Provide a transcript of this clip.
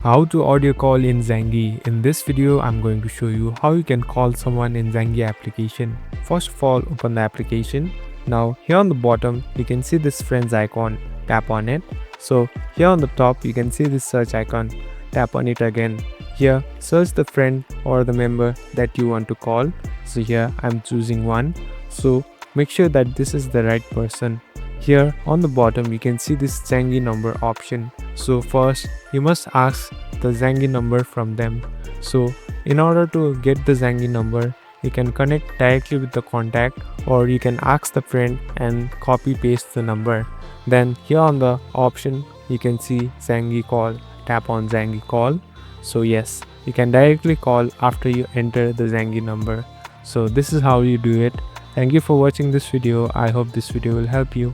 How to audio call in Zangi. In this video, I'm going to show you how you can call someone in Zangi application. First of all, open the application. Now here on the bottom, you can see this friends icon. Tap on it. So here on the top, you can see this search icon. Tap on it again. Here, search the friend or the member that you want to call. So here, I'm choosing one. So make sure that this is the right person. Here on the bottom, you can see this Zangi number option. So first, you must ask the Zangi number from them. So in order to get the Zangi number, you can connect directly with the contact, or you can ask the friend and copy paste the number. Then here on the option, you can see Zangi call. Tap on Zangi call. So yes, you can directly call after you enter the Zangi number. So this is how you do it. Thank you for watching this video. I hope this video will help you.